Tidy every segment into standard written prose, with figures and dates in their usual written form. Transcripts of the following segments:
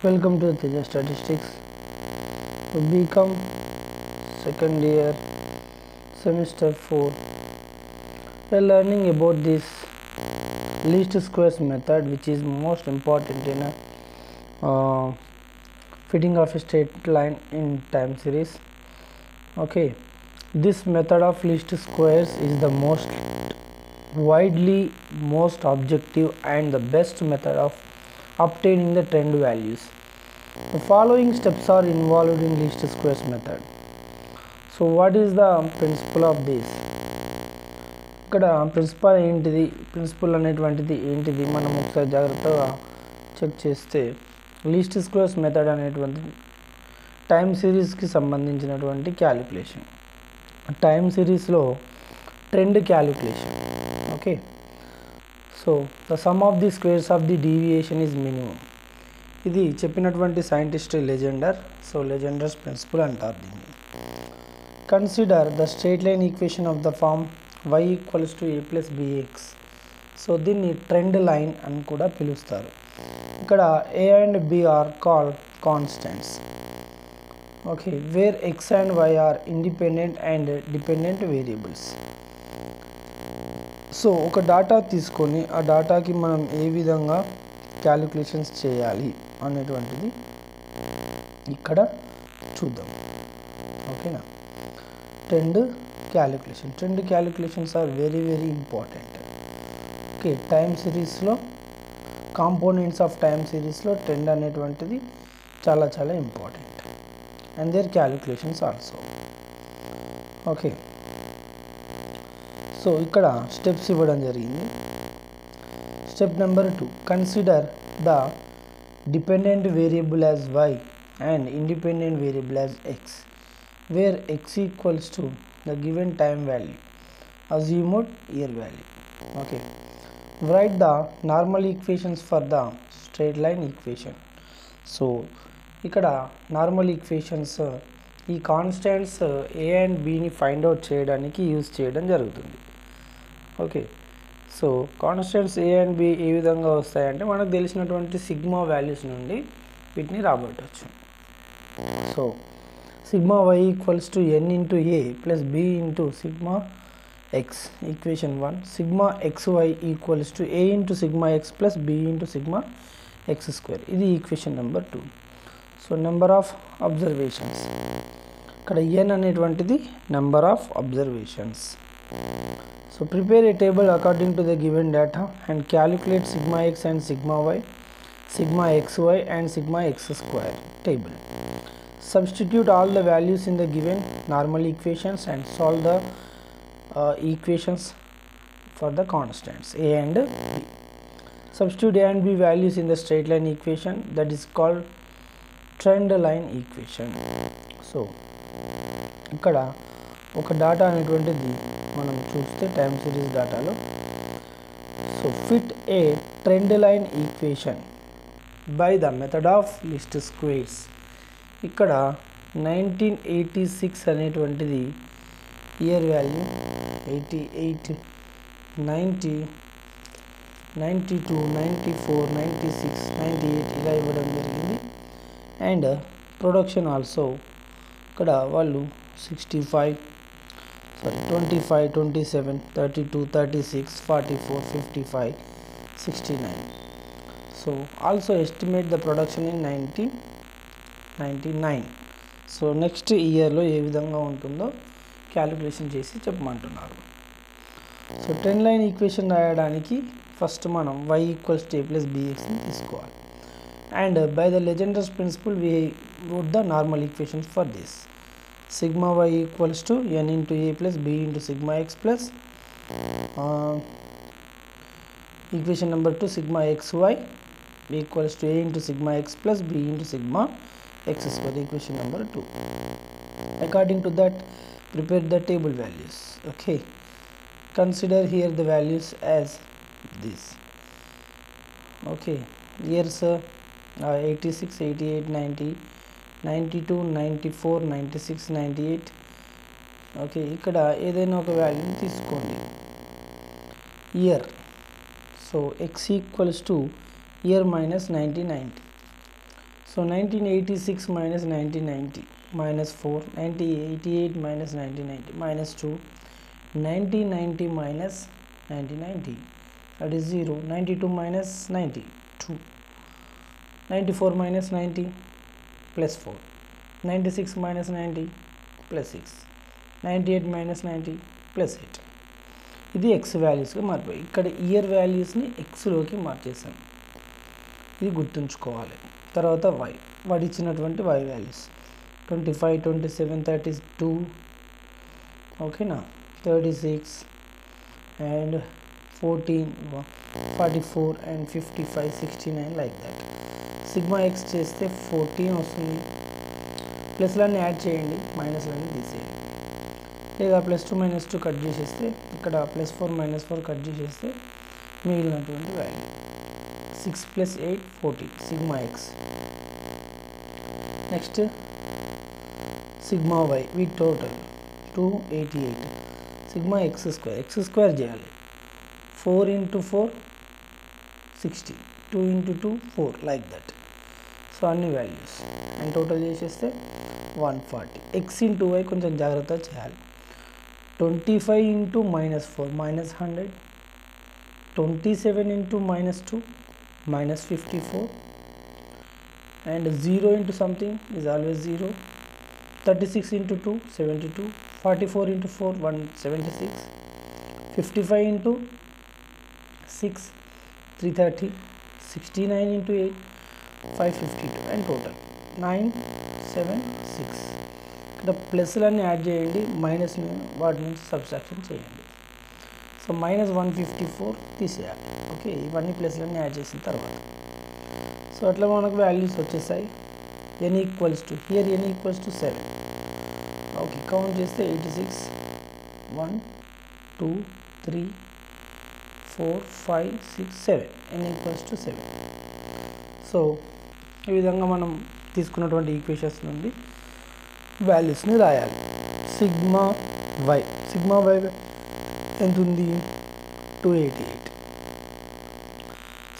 Welcome to Teja Statistics. BCom second year semester 4. We are learning about this least squares method, which is most important in fitting of a straight line in time series. Okay, this method of least squares is the most objective and the best method of obtaining the trend values. The following steps are involved in least squares method. So what is the principle of this? ఇక్కడ principle అనేటువంటిది ఏంటిది మనం ఒకసారి జాగ్రత్తగా check చేస్తే least squares method అనేటువంటిది time సిరీస్కి సంబంధించినటువంటి క్యాలిక్యులేషన్. టైం సిరీస్లో trend calculation. Okay, so the sum of the squares of the deviation is minimum. ఇది చెప్పినటువంటి సైంటిస్ట్ లెజెండర్. సో లెజెండర్స్ ప్రిన్సిపల్ అంటారు దీన్ని. Consider the straight line equation of the form y equals to a plus bx. So దీన్ని trend line అని కూడా పిలుస్తారు. ఇక్కడ a and b are called constants. Okay, where x and y are independent and dependent variables. So ఒక data తీసుకొని ఆ డాటాకి మనం ఏ విధంగా క్యాలిక్యులేషన్స్ చేయాలి అనేటువంటిది ఇక్కడ చూద్దాం. ఓకేనా, trend calculations are very important. Okay, time సిరీస్లో కాంపోనెంట్స్ ఆఫ్ టైం సిరీస్లో ట్రెండ్ అనేటువంటిది చాలా important and their calculations also. Okay, so ఇక్కడ స్టెప్స్ ఇవ్వడం జరిగింది. Step number 2, consider the dependent variable as y and independent variable as x, where x equals to the given time value, assumed year value. Okay, write the normal equations for the straight line equation. So ఇక్కడ normal equations ఈ constants a and bని find out చేయడానికి use చేయడం జరుగుతుంది. Okay, so constants a and b ఏ విధంగా వస్తాయంటే మనకు తెలిసినటువంటి సిగ్మా వాల్యూస్ నుండి వీటిని రాబట్టవచ్చు. So sigma y equals to n into a plus b into sigma x, equation 1. Sigma xy equals to a into sigma x plus b into sigma x square. ఇది equation number 2. So number of observations, ఇక్కడ n అనేటువంటిది number of observations. So prepare a table according to the given data and calculate sigma x and sigma y, sigma xy and sigma x square table. Substitute all the values in the given normal equations and solve the equations for the constants a and b. Substitute a and b values in the straight line equation, that is called trend line equation. So ఇక్కడ ఒక data అనేటువంటిది మనం చూస్తే time series డాటాలో, so fit a trend line equation by the method of least squares. ఇక్కడ 1986 అనేటువంటిది year value, 88, 90, 92, 94, 96, 98 ఇలా ఇవ్వడం జరిగింది. అండ్ ప్రొడక్షన్ ఆల్సో ఇక్కడ వాళ్ళు 65, 25, 27, 32, 36, 44, 55, 69. So also estimate the production in 1999. So next ఇయర్లో ఏ విధంగా ఉంటుందో క్యాలిక్యులేషన్ చేసి చెప్పమంటున్నారు. సో ట్రెండ్ లైన్ ఈక్వేషన్ రాయడానికి ఫస్ట్ మనం y equals to a plus bxని తీసుకోవాలి. And by the Legendre's principle we wrote the normal equations for this. Sigma y equals to n into a plus b into sigma x plus equation number 2, sigma xy equals to a into sigma x plus b into sigma x square, equation number 2. According to that, prepare the table values. Okay, consider here the values as this. Okay, years 86, 88, 90, 92, 94, 96, 98. Okay, ఇక్కడ ఏదైనా ఒక వాల్యూని తీసుకోండి. Year, so x equals to year minus 1990. So So 1986 minus 1990 minus 4, 1988 minus 1990 minus 2, 1990 minus 1990, that is 0, 92 minus 90, 2, 94 minus 90 plus 4, 96 minus 90 plus 6, 98 minus 90 plus 8. ఇది x వాల్యూస్గా మారిపోయి ఇక్కడ year వాల్యూస్ని xలోకి మార్చేసాం. ఇది గుర్తుంచుకోవాలి. తర్వాత y వాడు ఇచ్చినటువంటి y వాల్యూస్ 25, 27, 32, ఓకేనా, 36 and 14, 44 and 55, 69 like that. Sigma x చేస్తే 14 వస్తుంది. ప్లస్లన్నీ యాడ్ చేయండి, మైనస్లన్నీ తీసేయండి, లేదా +2 -2 కట్ చేసేస్తే ఇక్కడ +4 -4 కట్ చేసేస్తే మిగిలినటువంటి value 6 + 8 14 sigma x. Next sigma y వి టోటల్ 288 సిగ్మా x² చేయాలి. 4 × 4 60, 2 × 2 4 లైక్ దట్. సో అన్ని వాల్యూస్ అండ్ టోటల్ చేసేస్తే 140. x × y కొంచెం జాగ్రత్తగా చేయాలి. 25 × -4 -100, 27 × -2 -54, and 0 into something is always 0. 36 × 2 72, 44 × 4 176, 55 × 6 330, 69 × 8 552 and total 976. ఇక్కడ ప్లస్లన్నీ యాడ్ చేయండి, మైనస్ వాటి నుంచి సబ్ట్రాక్షన్ చేయండి. సో -154 తీసేయాలి. ఓకే, ఇవన్నీ ప్లస్లన్నీ యాడ్ చేసిన తర్వాత సో అట్లా మనకు వాల్యూస్ వచ్చేసాయి. n = here n = 7. Okay, count చేస్తే 86 1 2 3 4 5 6 7 n = 7. సో ఈ విధంగా మనం తీసుకున్నటువంటి ఈక్వేషన్స్ నుండి వాల్యూస్ని రాయాలి. సిగ్మా y ఎంత ఉంది? 288.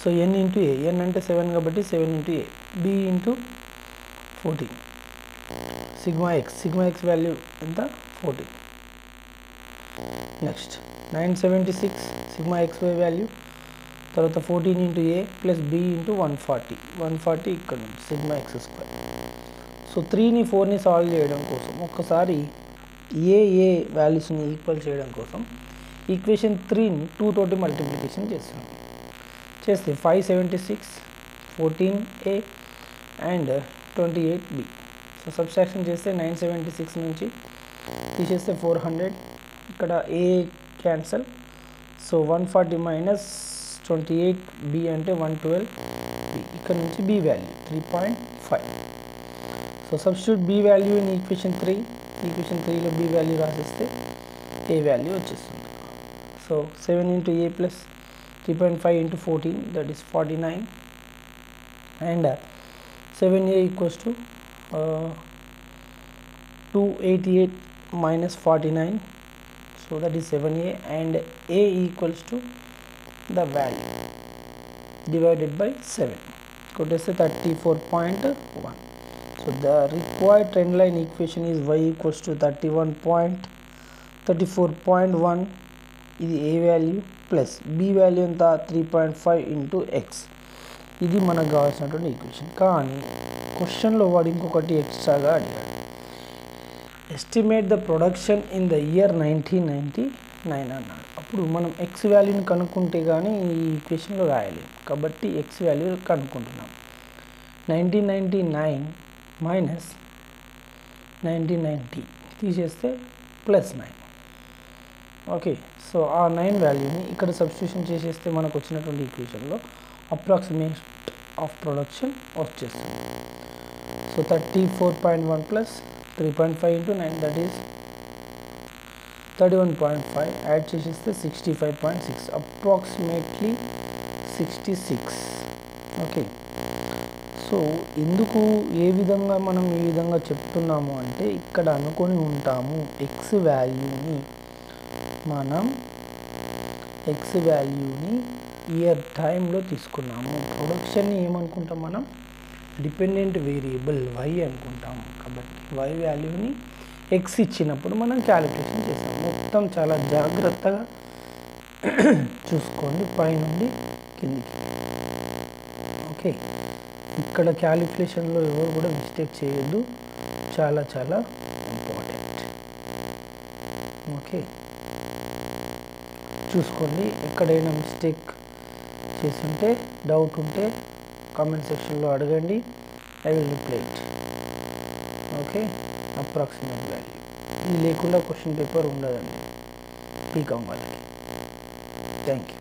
సో n × a, n అంటే 7 కాబట్టి 7 × a, b × 14. Sigma x value ఎంత? 14. నెక్స్ట్ 976 సిగ్మా xy వాల్యూ, తర్వాత 14 × a ప్లస్ b × 140 ఇక్కడ ఉంది సిగ్మా x². సో 3ని 4ని సాల్వ్ చేయడం కోసం ఒక్కసారి ఏ వాల్యూస్ని ఈక్వల్ చేయడం కోసం ఈక్వేషన్ 3ని 2 తోటి మల్టిప్లికేషన్ చేస్తాం. చేస్తే 576 14a and 28b. So subtraction చేస్తే 976 నుంచి తీసేస్తే 400, ఇక్కడ a క్యాన్సల్. సో 140 - 28b అంటే 112b. ఇక్కడ నుంచి b value 3.5. So substitute b value in equation 3. Equation 3లో b వాల్యూ రాసేస్తే a వాల్యూ వచ్చేస్తుంది. So 7 × a plus 3.5 × 14 that is 49 and 7a = 288 minus 49, so that is 7a, and a equals to the value divided by 7, కొట్టేస్తే 34.1. so the required trend line equation is y equals to 34.1. ఇది a value plus b value ఎంత? 3.5 × x. ఇది మనకు కావాల్సినటువంటి equation. కానీ క్వశ్చన్లో వాడు ఇంకొకటి ఎక్స్ట్రాగా అడిగాడు. Estimate the production in the year 1999 అన్నాడు. అప్పుడు మనం ఎక్స్ వాల్యూని కనుక్కుంటే కానీ ఈ ఈక్వేషన్లో రాయలేము, కాబట్టి ఎక్స్ వాల్యూ కనుక్కుంటున్నాం. 1999 మైనస్ 1990 తీసేస్తే +9. ఓకే, సో ఆ 9 వాల్యూని ఇక్కడ సబ్స్టిట్యూషన్ చేసేస్తే మనకు వచ్చినటువంటి ఈక్వేషన్లో అప్రాక్సిమేట్ ఆఫ్ ప్రొడక్షన్ వచ్చేస్తుంది. So 34.1 plus 3.5 × 9 that is 31.5. Add చేసేస్తే 65.6, అప్రాక్సిమేట్లీ 66. ఓకే, సో ఎందుకు ఏ విధంగా మనం ఈ విధంగా చెప్తున్నాము అంటే ఇక్కడ అనుకొని ఉంటాము ఎక్స్ వాల్యూని ఇయర్ టైంలో తీసుకున్నాము. ప్రొడక్షన్ని ఏమనుకుంటాం మనం? డిపెండెంట్ వేరియబుల్ y అనుకుంటాము. కాబట్టి y వాల్యూని x ఇచ్చినప్పుడు మనం క్యాలిక్యులేషన్ చేస్తాం. మొత్తం చాలా జాగ్రత్తగా చూసుకోండి పైనుండి కిందికి. ఓకే, ఇక్కడ క్యాలిక్యులేషన్లో ఎవరు కూడా మిస్టేక్ చేయొద్దు, చాలా చాలా ఇంపార్టెంట్. ఓకే, చూసుకోండి. ఎక్కడైనా మిస్టేక్ చేస్తుంటే డౌట్ ఉంటే కామెంట్ సెక్షన్లో అడగండి, I will reply it. Okay, approximate value ఇది లేకుండా క్వశ్చన్ పేపర్ ఉండదండి బీకామ్ వాళ్ళకి. Thank you.